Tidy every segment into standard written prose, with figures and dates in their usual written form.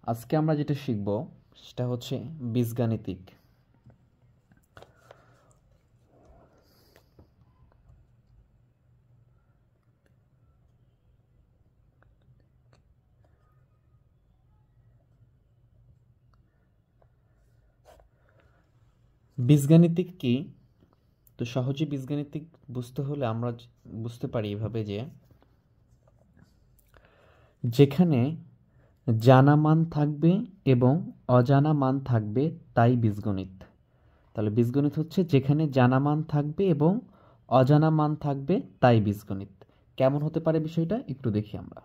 আজকে আমরা যেটা শিখব সেটা হচ্ছে বীজগাণিতিক। বীজগাণিতিক কি? তো সহজে বীজগাণিতিক বুঝতে হলে আমরা বুঝতে পারি এভাবে যে যেখানে জানা মান থাকবে এবং অজানা মান থাকবে তাই বীজগণিত। তাহলে বীজগণিত হচ্ছে যেখানে জানা মান থাকবে এবং অজানা মান থাকবে তাই বীজগণিত। কেমন হতে পারে বিষয়টা একটু দেখি আমরা।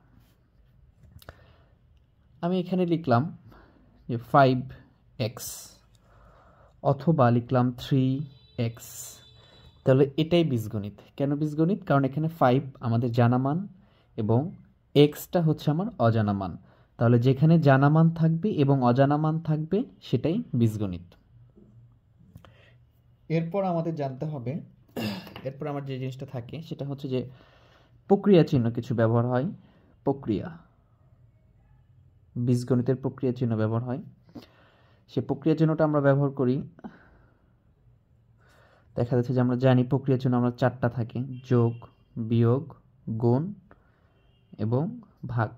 আমি এখানে লিখলাম যে 5x অথবা লিখলাম 3x। তাহলে এটাই বীজগণিত। কেন বীজগণিত? কারণ এখানে 5 আমাদের জানা মান এবং এক্সটা হচ্ছে আমার অজানা মান। তাহলে যেখানে জানা মান থাকবে এবং অজানা মান থাকবে সেটাই বীজগণিত। এরপর আমাদের জানতে হবে, এরপর আমার যে জিনিসটা থাকে সেটা হচ্ছে যে প্রক্রিয়া চিহ্ন কিছু ব্যবহার হয়। প্রক্রিয়া, বীজগণিতের প্রক্রিয়া চিহ্ন ব্যবহার হয়। সে প্রক্রিয়া চিহ্নটা আমরা ব্যবহার করি। দেখা যাচ্ছে যে আমরা জানি প্রক্রিয়া চিহ্ন আমরা 4টা থাকে: যোগ, বিয়োগ, গুণ এবং ভাগ।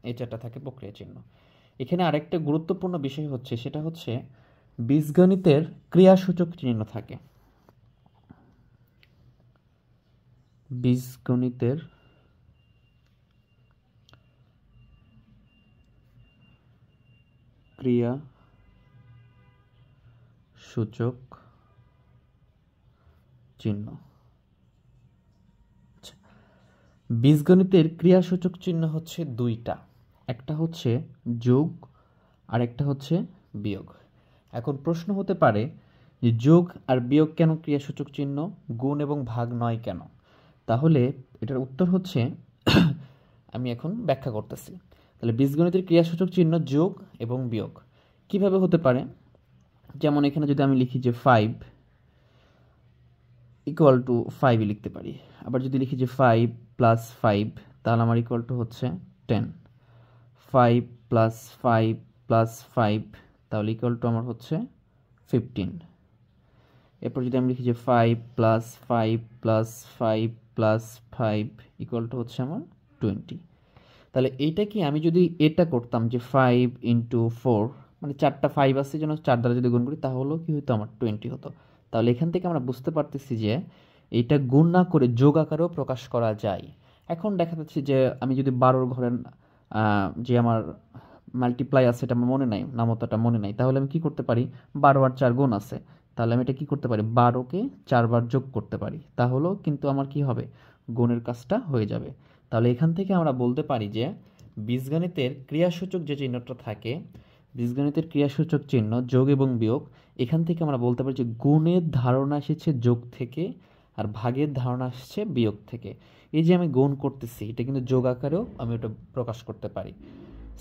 এই 4টা থাকে প্রক্রিয়া চিহ্ন। এখানে আরেকটা গুরুত্বপূর্ণ বিষয় হচ্ছে সেটা হচ্ছে বীজগণিতের ক্রিয়াসূচক চিহ্ন থাকে। বীজগণিতের ক্রিয়া সূচক চিহ্ন। বীজগণিতের ক্রিয়াসূচক চিহ্ন হচ্ছে দুইটা, একটা হচ্ছে যোগ আর একটা হচ্ছে বিয়োগ। এখন প্রশ্ন হতে পারে যে যোগ আর বিয়োগ কেন ক্রিয়াসূচক চিহ্ন, গুণ এবং ভাগ নয় কেন? তাহলে এটার উত্তর হচ্ছে আমি এখন ব্যাখ্যা করতেছি। তাহলে বীজগণিতের ক্রিয়াসূচক চিহ্ন যোগ এবং বিয়োগ কিভাবে হতে পারে? যেমন এখানে যদি আমি লিখি যে 5 ইকুয়াল টু 5 লিখতে পারি। আবার যদি লিখি যে 5 প্লাস 5 তাহলে আমার ইকুয়াল টু হচ্ছে 10। 5 প্লাস 5 প্লাস 5 তাহলে ইকুয়াল টু আমার হচ্ছে 15। এরপর যদি আমি লিখি যে 5 plus 5 plus 5 plus 5 equal to হচ্ছে আমার 20। তাহলে এইটা কি আমি যদি এটা করতাম যে 5 ইন্টু 4, মানে 4টা 5 আছে যেন 4 দ্বারা যদি গুণ করি তাহলেও কি হতো আমার 20 হতো। তাহলে এখান থেকে আমরা বুঝতে পারতেছি যে এইটা গুণ না করে যোগ আকারেও প্রকাশ করা যায়। এখন দেখা যাচ্ছে যে আমি যদি 12 ঘরের যে আমার মাল্টিপ্লাই আছে এটা আমার মনে নাই, নামতাটা মনে নাই, তাহলে আমি কি করতে পারি? 12 আর 4 গুণ আছে, তাহলে আমি এটা কি করতে পারি? 12কে 4 বার যোগ করতে পারি, তাহলেও কিন্তু আমার কি হবে? গুণের কাজটা হয়ে যাবে। তাহলে এখান থেকে আমরা বলতে পারি যে বীজগণিতের ক্রিয়াসূচক যে চিহ্নটা থাকে, বীজগণিতের ক্রিয়াসূচক চিহ্ন যোগ এবং বিয়োগ, এখান থেকে আমরা বলতে পারি যে গুণের ধারণা এসেছে যোগ থেকে আর ভাগের ধারণা আসছে বিয়োগ থেকে। এই যে আমি গুণ করতেছি এটা কিন্তু যোগ আকারেও আমি ওটা প্রকাশ করতে পারি।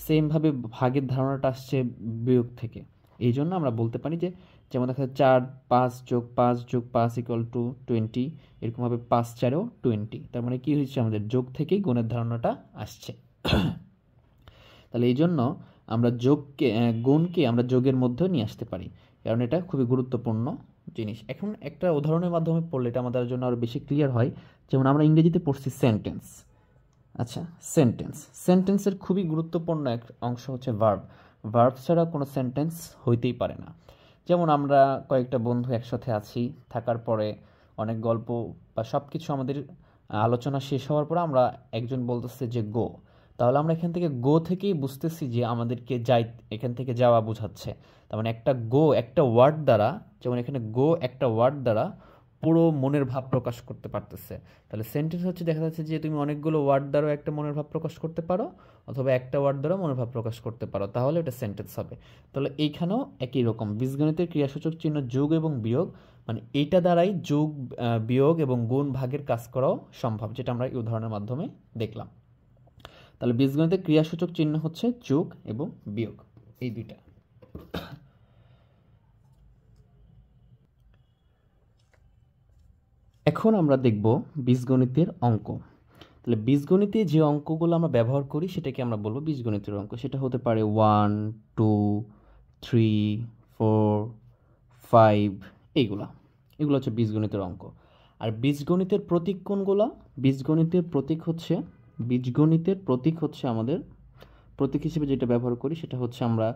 সেমভাবে ভাগের ধারণাটা আসছে বিয়োগ থেকে। এই জন্য আমরা বলতে পারি যে যেমন দেখা যায় 4 5 যোগ 5 যোগ 5 ইকুয়াল টু 20, এরকমভাবে 5 4এও 20। তার মানে কি হয়েছে? আমাদের যোগ থেকেই গুণের ধারণাটা আসছে। তাহলে এই জন্য আমরা যোগকে গুণকে আমরা যোগের মধ্যেও নিয়ে আসতে পারি, কারণ এটা খুবই গুরুত্বপূর্ণ জিনিস। এখন একটা উদাহরণের মাধ্যমে পড়লে এটা আমাদের জন্য আরও বেশি ক্লিয়ার হয়। যেমন আমরা ইংরেজিতে পড়ছি সেন্টেন্স। আচ্ছা, সেন্টেন্সের খুবই গুরুত্বপূর্ণ এক অংশ হচ্ছে ভার্ব। ভার্ব ছাড়া কোনো সেন্টেন্স হইতেই পারে না। যেমন আমরা কয়েকটা বন্ধু একসাথে আছি, থাকার পরে অনেক গল্প বা সব কিছু আমাদের আলোচনা শেষ হওয়ার পর আমরা একজন বলতেছে যে গো, তাহলে আমরা এখান থেকে গো থেকেই বুঝতেছি যে আমাদেরকে যাই, এখান থেকে যাওয়া বোঝাচ্ছে। তার মানে একটা গো একটা ওয়ার্ড দ্বারা, যেমন এখানে গো একটা ওয়ার্ড দ্বারা পুরো মনের ভাব প্রকাশ করতে পারতেছে। তাহলে সেন্টেন্স হচ্ছে দেখা যাচ্ছে যে তুমি অনেকগুলো ওয়ার্ড দ্বারাও একটা মনের ভাব প্রকাশ করতে পারো, অথবা একটা ওয়ার্ড দ্বারা মনের ভাব প্রকাশ করতে পারো, তাহলে এটা সেন্টেন্স হবে। তাহলে এইখানেও একই রকম বীজগণিতের ক্রিয়াসূচক চিহ্ন যোগ এবং বিয়োগ, মানে এইটা দ্বারাই যোগ বিয়োগ এবং গুণ ভাগের কাজ করাও সম্ভব, যেটা আমরা এই উদাহরণের মাধ্যমে দেখলাম। তাহলে বীজগণিতের ক্রিয়াসূচক চিহ্ন হচ্ছে যোগ এবং বিয়োগ, এই দুইটা। এখন আমরা দেখব বীজগণিতের অঙ্ক। তাহলে বীজগণিতে যে অঙ্কগুলো আমরা ব্যবহার করি সেটাকে আমরা বলবো বীজগণিতের অঙ্ক। সেটা হতে পারে 1, 2, 3, 4, 5 এইগুলা। এগুলো হচ্ছে বীজগণিতের অঙ্ক। আর বীজগণিতের প্রতীক কোনগুলা? বীজগণিতের প্রতীক হচ্ছে আমাদের প্রতীক হিসেবে যেটা ব্যবহার করি সেটা হচ্ছে আমরা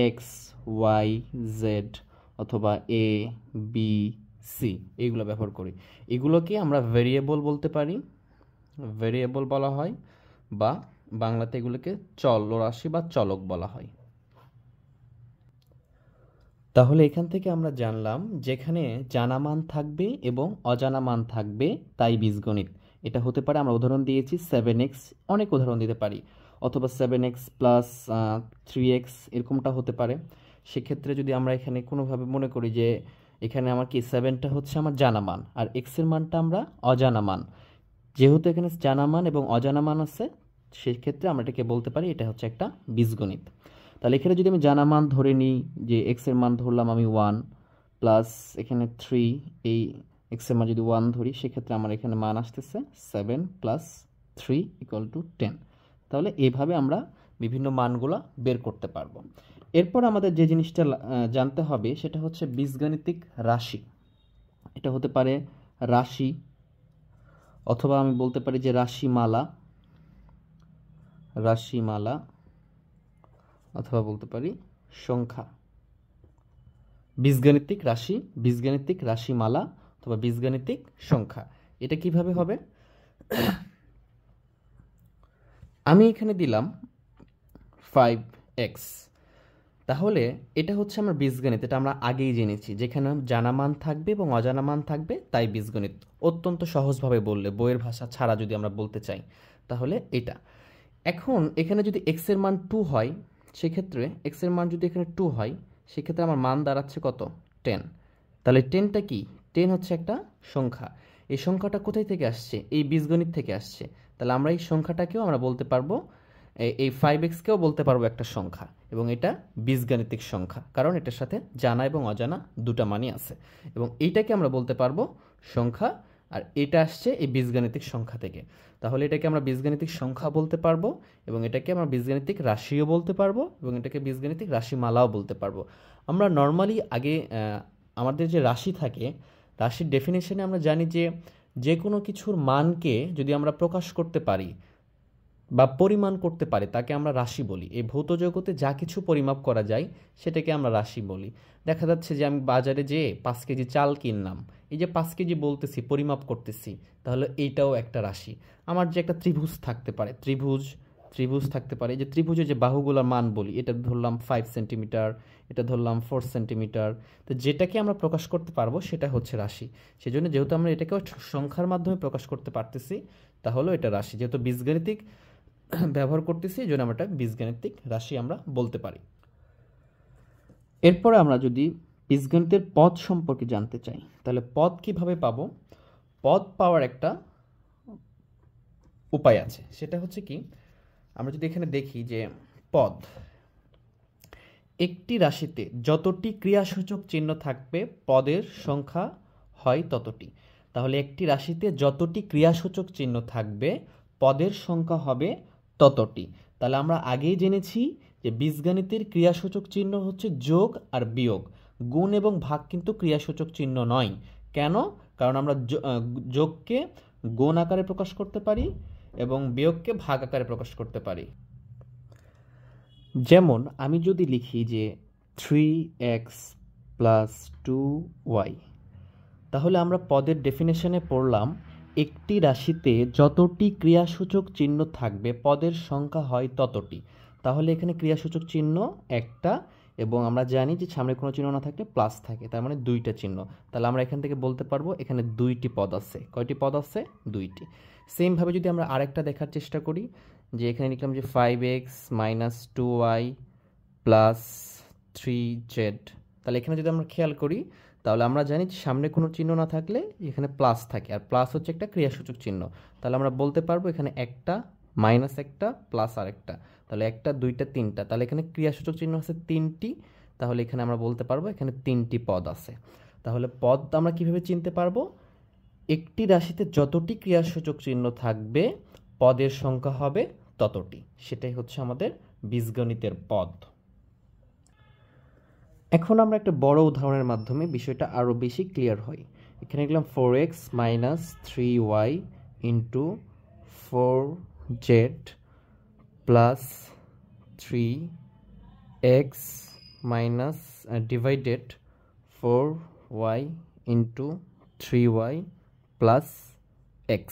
এক্স, ওয়াই, জেড অথবা এ, বি, সি এইগুলো ব্যবহার করি। এগুলোকে আমরা ভেরিয়েবল বলতে পারি, ভেরিয়েবল বলা হয়, বা বাংলাতে এগুলোকে চলরাশি বা চলক বলা হয়। তাহলে এখান থেকে আমরা জানলাম যেখানে জানা মান থাকবে এবং অজানা মান থাকবে তাই বীজগণিত। এটা হতে পারে, আমরা উদাহরণ দিয়েছি 7x, অনেক উদাহরণ দিতে পারি, অথবা 7x প্লাস 3x এরকমটা হতে পারে। সেক্ষেত্রে যদি আমরা এখানে কোনোভাবে মনে করি যে এখানে আমার কি 7টা হচ্ছে আমার জানা মান আর এক্সের মানটা আমরা অজানা মান, যেহেতু এখানে জানা মান এবং অজানা মান আছে সেক্ষেত্রে আমরা এটাকে বলতে পারি এটা হচ্ছে একটা বীজগণিত। তাহলে এখানে যদি আমি জানা মান ধরে নিই যে এক্সের মান ধরলাম আমি 1 প্লাস এখানে 3, এই এক্সের মান যদি 1 ধরি সেক্ষেত্রে আমার এখানে মান আসতেছে 7 প্লাস 3 ইকুয়াল টু 10। তাহলে এইভাবে আমরা বিভিন্ন মানগুলো বের করতে পারবো। এরপর আমাদের যে জিনিসটা জানতে হবে সেটা হচ্ছে বীজগাণিতিক রাশি। এটা হতে পারে রাশি, অথবা আমি বলতে পারি যে রাশিমালা, অথবা বলতে পারি সংখ্যা। বীজগাণিতিক রাশি, বীজগাণিতিক রাশিমালা অথবা বীজগাণিতিক সংখ্যা। এটা কিভাবে হবে? আমি এখানে দিলাম 5x, তাহলে এটা হচ্ছে আমার বীজগণিত। এটা আমরা আগেই জেনেছি, যেখানে জানা মান থাকবে এবং অজানা মান থাকবে তাই বীজগণিত। অত্যন্ত সহজভাবে বললে, বইয়ের ভাষা ছাড়া যদি আমরা বলতে চাই তাহলে এটা। এখন এখানে যদি x এর মান 2 হয় সেক্ষেত্রে x এর মান যদি এখানে 2 হয় সেক্ষেত্রে আমার মান দাঁড়াচ্ছে কত? 10। তাহলে 10টা কি? 10 হচ্ছে একটা সংখ্যা। এই সংখ্যাটা কোথায় থেকে আসছে? এই বীজগণিত থেকে আসছে। তাহলে আমরা এই সংখ্যাটাকেও আমরা বলতে পারবো, এই 5x-কেও বলতে পারবো একটা সংখ্যা, এবং এটা বীজগাণিতিক সংখ্যা, কারণ এটার সাথে জানা এবং অজানা দুটা মানই আছে। এবং এইটাকে আমরা বলতে পারবো সংখ্যা, আর এটা আসছে এই বীজগাণিতিক সংখ্যা থেকে। তাহলে এটাকে আমরা বীজগাণিতিক সংখ্যা বলতে পারবো, এবং এটাকে আমরা বীজগাণিতিক রাশিও বলতে পারবো, এবং এটাকে বীজগাণিতিক রাশিমালাও বলতে পারবো। আমরা নর্মালি আগে আমাদের যে রাশি থাকে, রাশির ডেফিনেশনে আমরা জানি যে যে কোনো কিছুর মানকে যদি আমরা প্রকাশ করতে পারি বা পরিমাণ করতে পারে তাকে আমরা রাশি বলি। এই ভৌত জগতে যা কিছু পরিমাপ করা যায় সেটাকে আমরা রাশি বলি। দেখা যাচ্ছে যে আমি বাজারে যেয়ে 5 কেজি চাল কিনলাম, এই যে 5 কেজি বলতেছি, পরিমাপ করতেছি, তাহলে এইটাও একটা রাশি। আমার যে একটা ত্রিভুজ থাকতে পারে, ত্রিভুজ থাকতে পারে, যে ত্রিভুজের যে বাহুগুলোর মান বলি, এটা ধরলাম 5 সেন্টিমিটার, এটা ধরলাম 4 সেন্টিমিটার। তো যেটাকে আমরা প্রকাশ করতে পারবো সেটা হচ্ছে রাশি। সেজন্য যেহেতু আমরা এটাকে সংখ্যার মাধ্যমে প্রকাশ করতে পারতেছি তাহলে এটা রাশি। যেহেতু বীজগাণিতিক ব্যবহার করতেছি এই জন্য আমরা এটা বীজগাণিতিক রাশি আমরা বলতে পারি। এরপরে আমরা যদি বীজগণিতের পদ সম্পর্কে জানতে চাই তাহলে পদ কিভাবে পাবো? পদ পাওয়ার একটা উপায় আছে, সেটা হচ্ছে কি, আমরা যদি এখানে দেখি যে পদ, একটি রাশিতে যতটি ক্রিয়াসূচক চিহ্ন থাকবে পদের সংখ্যা হয় ততটি। তাহলে একটি রাশিতে যতটি ক্রিয়াসূচক চিহ্ন থাকবে পদের সংখ্যা হবে ততটি। তাহলে আমরা আগেই জেনেছি যে বীজগাণিতের ক্রিয়াসূচক চিহ্ন হচ্ছে যোগ আর বিয়োগ। গুণ এবং ভাগ কিন্তু ক্রিয়াসূচক চিহ্ন নয়। কেন? কারণ আমরা যোগকে গুণ আকারে প্রকাশ করতে পারি এবং বিয়োগকে ভাগ আকারে প্রকাশ করতে পারি। যেমন আমি যদি লিখি যে 3x প্লাস 2y, তাহলে আমরা পদের ডেফিনেশনে পড়লাম একটি রাশিতে যতটি ক্রিয়াসূচক চিহ্ন থাকবে পদের সংখ্যা হয় ততটি। তাহলে এখানে ক্রিয়াসূচক চিহ্ন একটা, এবং আমরা জানি যে সামনে কোনো চিহ্ন না থাকলে প্লাস থাকে, তার মানে দুইটা চিহ্ন। তাহলে আমরা এখান থেকে বলতে পারবো এখানে দুইটি পদ আছে। কয়টি পদ আছে? দুইটি। সেমভাবে যদি আমরা আরেকটা দেখার চেষ্টা করি, যে এখানে লিখলাম যে 5x minus 2y plus 3z, তাহলে এখানে যদি আমরা খেয়াল করি তাহলে আমরা জানি যে সামনে কোনো চিহ্ন না থাকলে এখানে প্লাস থাকে, আর প্লাস হচ্ছে একটা ক্রিয়াসূচক চিহ্ন। তাহলে আমরা বলতে পারবো এখানে একটা, মাইনাস একটা, প্লাস আরেকটা, তাহলে একটা, দুইটা, তিনটা। তাহলে এখানে ক্রিয়াসূচক চিহ্ন আছে তিনটি, তাহলে এখানে আমরা বলতে পারবো এখানে তিনটি পদ আছে। তাহলে পদ আমরা কিভাবে চিনতে পারবো? একটি রাশিতে যতটি ক্রিয়াসূচক চিহ্ন থাকবে পদের সংখ্যা হবে ততটি। সেটাই হচ্ছে আমাদের বীজগণিতের পদ। এখন আমরা একটা বড় উদাহরণের মাধ্যমে বিষয়টা আরও বেশি ক্লিয়ার হয়। এখানে লিখলাম 4x minus 3y into 4z plus 3x minus divided 4y into 3y plus x।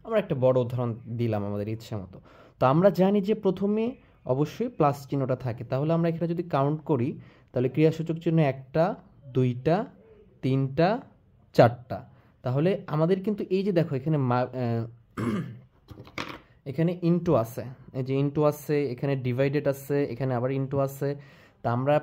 আমরা একটা বড় উদাহরণ দিলাম আমাদের ইচ্ছা মতো। তো আমরা জানি যে প্রথমে অবশ্যই প্লাস চিহ্নটা থাকে, তাহলে আমরা এখানে যদি কাউন্ট করি তাহলে ক্রিয়াসূচক চিহ্ন 1টা 2টা 3টা 4টা। তাহলে আমাদের কিন্তু এই যে দেখো এখানে এখানে ইনটু আছে, এই যে ইনটু আছে, এখানে ডিভাইডেড আছে, এখানে আবার ইনটু আছে। তা আমরা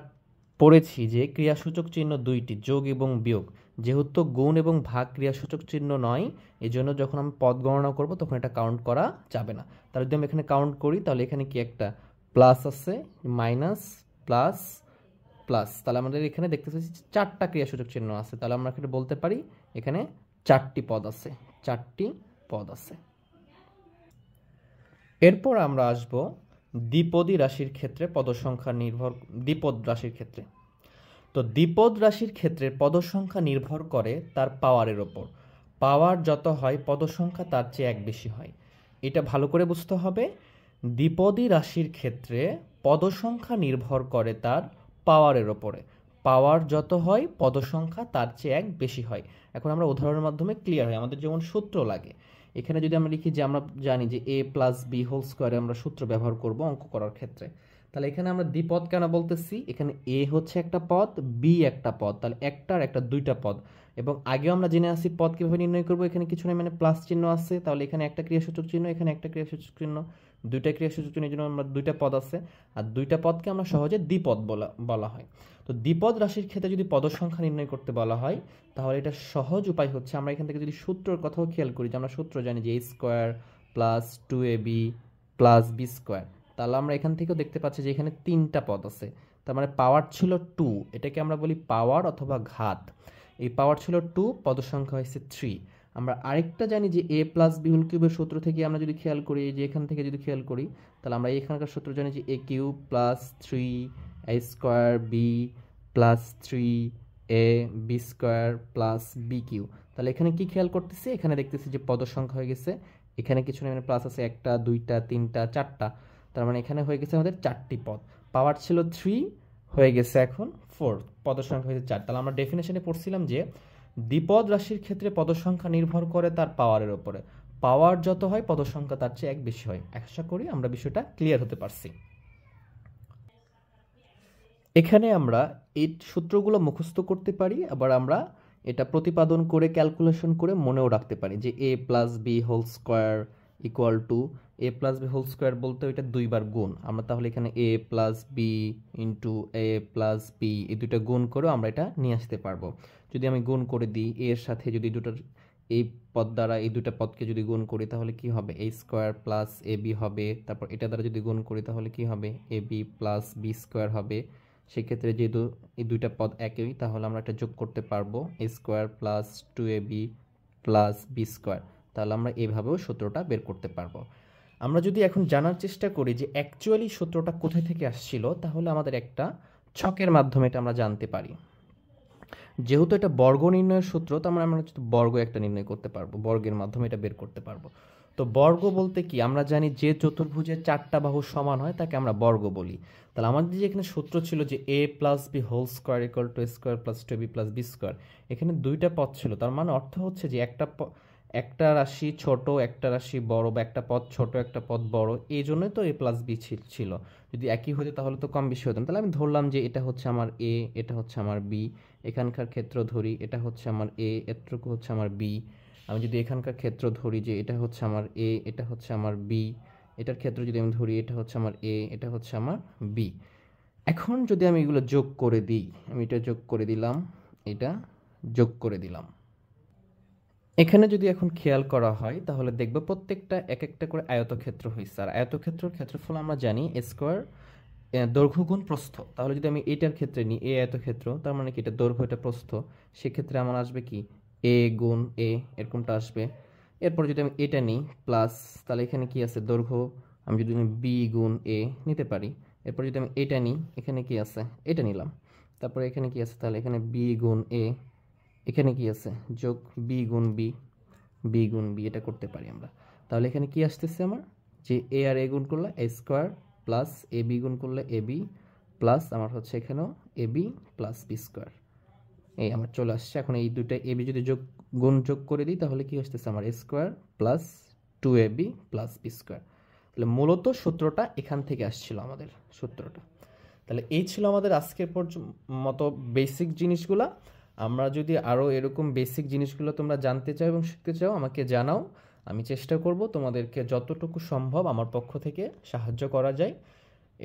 পড়েছি যে ক্রিয়াসূচক চিহ্ন দুইটি, যোগ এবং বিয়োগ, যেহেতু গুণ এবং ভাগ ক্রিয়াসূচক চিহ্ন নয়, এই জন্য যখন আমি পদ গণনা করব তখন এটা কাউন্ট করা যাবে না। তাহলে যদি আমি এখানে কাউন্ট করি তাহলে এখানে কি একটা প্লাস আছে, মাইনাস, প্লাস, প্লাস, তাহলে আমাদের এখানে দেখতে পাচ্ছি 4টা ক্রিয়াসূচক চিহ্ন আছে। তাহলে আমরা এখানে বলতে পারি এখানে 4টি পদ আছে, 4টি পদ আছে। এরপর আমরা আসব দ্বিপদী রাশির ক্ষেত্রে পদসংখ্যা নির্ভর, দ্বিপদ রাশির ক্ষেত্রে। তো দ্বিপদ রাশির ক্ষেত্রে পদসংখ্যা নির্ভর করে তার পাওয়ারের ওপর। পাওয়ার যত হয় পদসংখ্যা তার চেয়ে এক বেশি হয়। এটা ভালো করে বুঝতে হবে। দ্বিপদী রাশির ক্ষেত্রে পদসংখ্যা নির্ভর করে তার পাওয়ারের ওপরে। পাওয়ার যত হয় পদসংখ্যা তার চেয়ে এক বেশি হয়। এখন আমরা উদাহরণের মাধ্যমে ক্লিয়ার হয়। আমাদের যেমন সূত্র লাগে, এখানে যদি আমরা লিখি যে আমরা জানি যে a প্লাস বি হোল স্কোয়ারে আমরা সূত্র ব্যবহার করব অঙ্ক করার ক্ষেত্রে। তাহলে এখানে আমরা দ্বিপদ কেন বলতেছি, এখানে a হচ্ছে একটা পদ, b একটা পদ, তাহলে একটা আর একটা দুইটা পদ। এবং আগেও আমরা জেনে আসি পদ কীভাবে নির্ণয় করবো, এখানে কিছু নেই, মানে প্লাস চিহ্ন আছে, তাহলে এখানে একটা ক্রিয়াসূচক চিহ্ন, এখানে একটা ক্রিয়াসূচক চিহ্ন, দুইটা ক্রিয়াসূচক চিহ্নের জন্য আমরা দুইটা পদ আছে, আর দুইটা পদকে আমরা সহজে দ্বিপদ বলা হয়। তো দ্বিপদ রাশির ক্ষেত্রে যদি পদসংখ্যা নির্ণয় করতে বলা হয় তাহলে এটা সহজ উপায় হচ্ছে, আমরা এখান থেকে যদি সূত্রের কথাও খেয়াল করি, যে আমরা সূত্র জানি যে a square plus 2ab plus B square, তাহলে আমরা এখান থেকেও দেখতে পাচ্ছি যে এখানে 3টা পদ আছে। তার মানে পাওয়ার ছিল 2, এটাকে আমরা বলি পাওয়ার অথবা ঘাত। এই পাওয়ার ছিল 2, পদসংখ্যা হয়েছে 3। আমরা আরেকটা জানি যে a প্লাস বি হোল কিউবের সূত্র থেকে আমরা যদি খেয়াল করি, যে এখান থেকে যদি খেয়াল করি তাহলে আমরা এখানকার সূত্র জানি যে a cube plus 3a square b plus 3a b square plus b cube. তাহলে এখানে কি খেয়াল করতেছি, এখানে দেখতেছি যে পদসংখ্যা হয়ে গেছে, এখানে কিছু নেই, মানে প্লাস আছে 1টা 2টা 3টা 4টা, তার মানে এখানে হয়ে গেছে আমাদের 4টি পদ। পাওয়ার ছিল 3, হয়ে গেছে এখন 4, পদসংখ্যা হয়েছে 4। তাহলে আমরা ডেফিনেশনে পড়ছিলাম যে দ্বিপদ রাশির ক্ষেত্রে পদসংখ্যা নির্ভর করে তার পাওয়ারের উপরে। পাওয়ার যত হয় পদসংখ্যা তার চেয়ে এক বেশি হয়। আশা করি আমরা বিষয়টা ক্লিয়ার হতে পারছি। এখানে আমরা এই সূত্রগুলো মুখস্থ করতে পারি, আবার আমরা এটা প্রতিপাদন করে ক্যালকুলেশন করে মনেও রাখতে পারি যে a plus b whole square equal to, a plus b whole square বলতে ওইটা দুইবার গুণ, আমরা তাহলে এখানে a plus b into a plus b এই দুইটা গুণ করেও আমরা এটা নিয়ে আসতে পারবো। যদি আমি গুণ করে দিই এর সাথে, যদি দুটোর এই পদ দ্বারা এই দুটা পদকে যদি গুণ করি তাহলে কি হবে, a square plus a b হবে, তারপর এটা দ্বারা যদি গুণ করি তাহলে কি হবে, A B plus B square হবে। সেক্ষেত্রে যেহেতু এই দুইটা পদ একই, তাহলে আমরা এটা যোগ করতে পারবো, a square plus 2ab plus B square. তাহলে আমরা এভাবেও সূত্রটা বের করতে পারবো। আমরা যদি এখন জানার চেষ্টা করি যে অ্যাকচুয়ালি সূত্রটা কোথায় থেকে আসছিল, তাহলে আমাদের একটা ছকের মাধ্যমে এটা আমরা জানতে পারি। যেহেতু এটা বর্গ নির্ণয়ের সূত্র, তো আমরা বর্গ একটা নির্ণয় করতে পারবো, বর্গের মাধ্যমে এটা বের করতে পারবো। তো বর্গ বলতে কি, আমরা জানি যে চতুর্ভুজের 4টা বাহু সমান হয় তাকে আমরা বর্গ বলি। তাহলে আমাদের যে এখানে সূত্র ছিল যে a plus b whole square equal to a square plus 2b plus B square, এখানে দুইটা পদ ছিল, তার মানে অর্থ হচ্ছে যে একটা রাশি ছোট একটা রাশি বড়, বা একটা পদ ছোট একটা পদ বড়, এই জন্যই তো a প্লাস বি ছিল। যদি একই হতো তাহলে তো কম বেশি হতো। তাহলে আমি ধরলাম যে এটা হচ্ছে আমার a, এটা হচ্ছে আমার b, এখানকার ক্ষেত্র ধরি এটা হচ্ছে আমার a, এতটুকু হচ্ছে আমার b। আমি যদি এখানকার ক্ষেত্র ধরি যে এটা হচ্ছে আমার a, এটা হচ্ছে আমার b, এটার ক্ষেত্র যদি আমি ধরি এটা হচ্ছে আমার a, এটা হচ্ছে আমার b। এখন যদি আমি এগুলো যোগ করে দিই, আমি এটা যোগ করে দিলাম, এটা যোগ করে দিলাম। এখানে যদি এখন খেয়াল করা হয় তাহলে দেখব প্রত্যেকটা এক একটা করে আয়তক্ষেত্র হয়েছে। আর আয়তক্ষেত্রের ক্ষেত্রফল আমরা জানি a স্কোয়ার দৈর্ঘ্য গুণ প্রস্থ। তাহলে যদি আমি এটার ক্ষেত্রে নিই a আয়তক্ষেত্র, তার মানে কি এটা দৈর্ঘ্য এটা প্রস্থ, সেক্ষেত্রে আমার আসবে কি a গুণ a, এরকমটা আসবে। এরপর যদি আমি এটা নিই প্লাস, তাহলে এখানে কি আছে দৈর্ঘ্য, আমি যদি বি গুণ এ নিতে পারি। এরপর যদি আমি এটা নিই, এখানে কি আছে, এটা নিলাম। তারপরে এখানে কি আছে, তাহলে এখানে বি গুণ এ, এখানে কি আছে যোগ বি গুণ বি, বি গুণ বি, এটা করতে পারি আমরা। তাহলে এখানে কি আসতেছে আমার, যে এ আর এ গুণ করলে এ স্কোয়ার প্লাস এ বি গুণ করলে এ বি প্লাস আমার হচ্ছে এখানেও A B plus B square, এই আমার চলে আসছে। এখন এই দুইটা এ বি যদি যোগ করে দিই, তাহলে কি আসতেছে আমার A square plus 2ab plus B square. তাহলে মূলত সূত্রটা এখান থেকে আসছিল আমাদের সূত্রটা। তাহলে এই ছিল আমাদের আজকের মতো বেসিক জিনিসগুলা। আমরা যদি আরও এরকম বেসিক জিনিসগুলো তোমরা জানতে চাও এবং শিখতে চাও, আমাকে জানাও, আমি চেষ্টা করব তোমাদেরকে যতটুকু সম্ভব আমার পক্ষ থেকে সাহায্য করা যায়।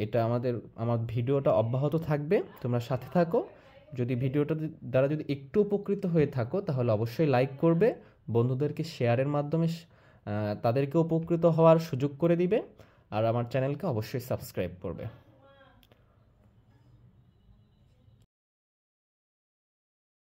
এটা আমার ভিডিওটা অব্যাহত থাকবে, তোমরা সাথে থাকো। যদি ভিডিওটা দ্বারা যদি একটু উপকৃত হয়ে থাকো, তাহলে অবশ্যই লাইক করবে, বন্ধুদেরকে শেয়ারের মাধ্যমে তাদেরকে উপকৃত হওয়ার সুযোগ করে দিবে, আর আমার চ্যানেলকে অবশ্যই সাবস্ক্রাইব করবে।